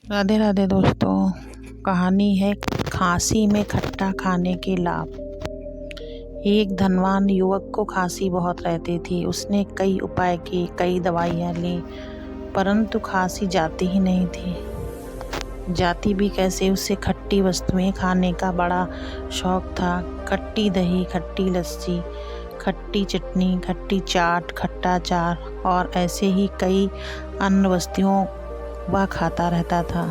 राधे राधे दोस्तों। कहानी है खांसी में खट्टा खाने के लाभ। एक धनवान युवक को खांसी बहुत रहती थी। उसने कई उपाय किए, कई दवाइयाँ ली, परंतु खांसी जाती ही नहीं थी। जाती भी कैसे? उसे खट्टी वस्तुएं खाने का बड़ा शौक था। खट्टी दही, खट्टी लस्सी, खट्टी चटनी, खट्टी चाट, खट्टा अचार और ऐसे ही कई अन्य वस्तुओं वह खाता रहता था।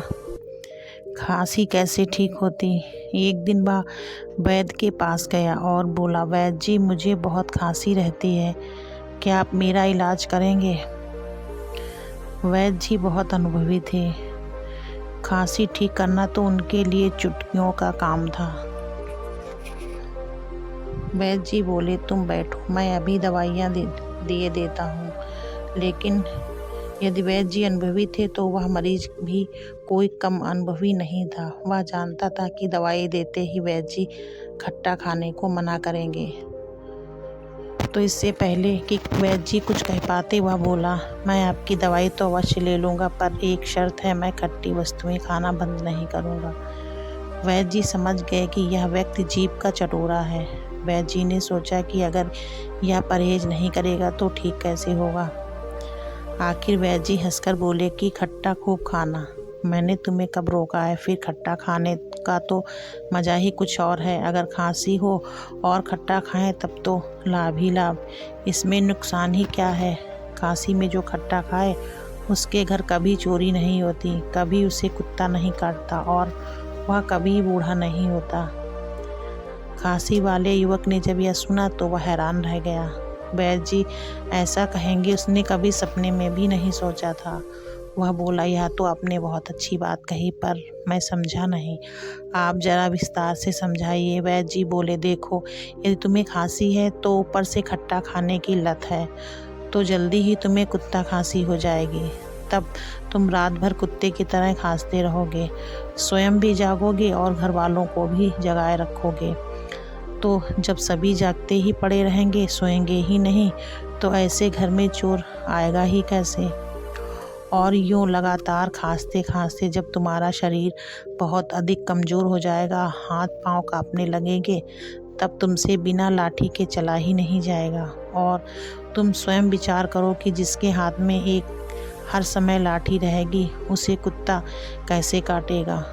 खांसी कैसे ठीक होती? एक दिन वह वैद्य के पास गया और बोला, वैद्य जी, मुझे बहुत खांसी रहती है, क्या आप मेरा इलाज करेंगे? वैद्य जी बहुत अनुभवी थे। खांसी ठीक करना तो उनके लिए चुटकियों का काम था। वैद्य जी बोले, तुम बैठो, मैं अभी दवाइयाँ दिए देता हूँ। लेकिन यदि वैद्य जी अनुभवी थे तो वह मरीज भी कोई कम अनुभवी नहीं था। वह जानता था कि दवाई देते ही वैद्य जी खट्टा खाने को मना करेंगे। तो इससे पहले कि वैद्य जी कुछ कह पाते, वह बोला, मैं आपकी दवाई तो अवश्य ले लूँगा, पर एक शर्त है, मैं खट्टी वस्तुएं खाना बंद नहीं करूँगा। वैद्य जी समझ गए कि यह व्यक्ति जीभ का चटोरा है। वैद्य जी ने सोचा कि अगर यह परहेज नहीं करेगा तो ठीक कैसे होगा। आखिर वैद्य जी हंसकर बोले कि खट्टा खूब खाना, मैंने तुम्हें कब रोका है? फिर खट्टा खाने का तो मज़ा ही कुछ और है। अगर खांसी हो और खट्टा खाएं तब तो लाभ ही लाभ, इसमें नुकसान ही क्या है? खांसी में जो खट्टा खाए उसके घर कभी चोरी नहीं होती, कभी उसे कुत्ता नहीं काटता और वह कभी बूढ़ा नहीं होता। खांसी वाले युवक ने जब यह सुना तो वह हैरान रह गया। वैद्य जी ऐसा कहेंगे उसने कभी सपने में भी नहीं सोचा था। वह बोला, यह तो आपने बहुत अच्छी बात कही, पर मैं समझा नहीं, आप जरा विस्तार से समझाइए। वैद्य जी बोले, देखो, यदि तुम्हें खांसी है तो ऊपर से खट्टा खाने की लत है, तो जल्दी ही तुम्हें कुत्ता खांसी हो जाएगी। तब तुम रात भर कुत्ते की तरह खांसते रहोगे, स्वयं भी जागोगे और घर वालों को भी जगाए रखोगे। तो जब सभी जागते ही पड़े रहेंगे, सोएंगे ही नहीं, तो ऐसे घर में चोर आएगा ही कैसे? और यूँ लगातार खांसते खांसते जब तुम्हारा शरीर बहुत अधिक कमज़ोर हो जाएगा, हाथ पांव कांपने लगेंगे, तब तुमसे बिना लाठी के चला ही नहीं जाएगा। और तुम स्वयं विचार करो कि जिसके हाथ में एक हर समय लाठी रहेगी, उसे कुत्ता कैसे काटेगा?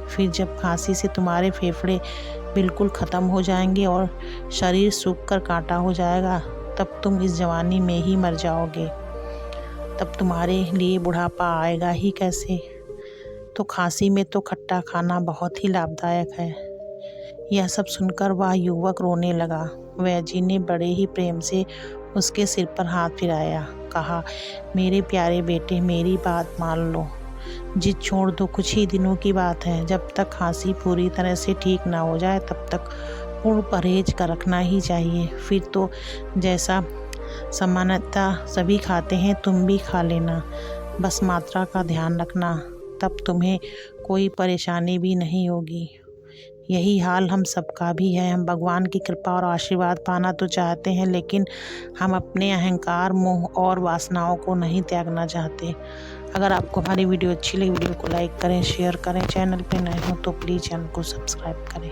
फिर जब खांसी से तुम्हारे फेफड़े बिल्कुल ख़त्म हो जाएंगे और शरीर सूख कर कांटा हो जाएगा, तब तुम इस जवानी में ही मर जाओगे। तब तुम्हारे लिए बुढ़ापा आएगा ही कैसे? तो खांसी में तो खट्टा खाना बहुत ही लाभदायक है। यह सब सुनकर वह युवक रोने लगा। वैद्य जी ने बड़े ही प्रेम से उसके सिर पर हाथ फिराया, कहा, मेरे प्यारे बेटे, मेरी बात मान लो, जिद छोड़ दो, कुछ ही दिनों की बात है। जब तक खांसी पूरी तरह से ठीक ना हो जाए तब तक पूर्ण परहेज का रखना ही चाहिए। फिर तो जैसा सामान्यतः सभी खाते हैं तुम भी खा लेना, बस मात्रा का ध्यान रखना, तब तुम्हें कोई परेशानी भी नहीं होगी। यही हाल हम सबका भी है। हम भगवान की कृपा और आशीर्वाद पाना तो चाहते हैं, लेकिन हम अपने अहंकार, मोह और वासनाओं को नहीं त्यागना चाहते। अगर आपको हमारी वीडियो अच्छी लगी, वीडियो को लाइक करें, शेयर करें। चैनल पे नए हो तो प्लीज़ चैनल को सब्सक्राइब करें।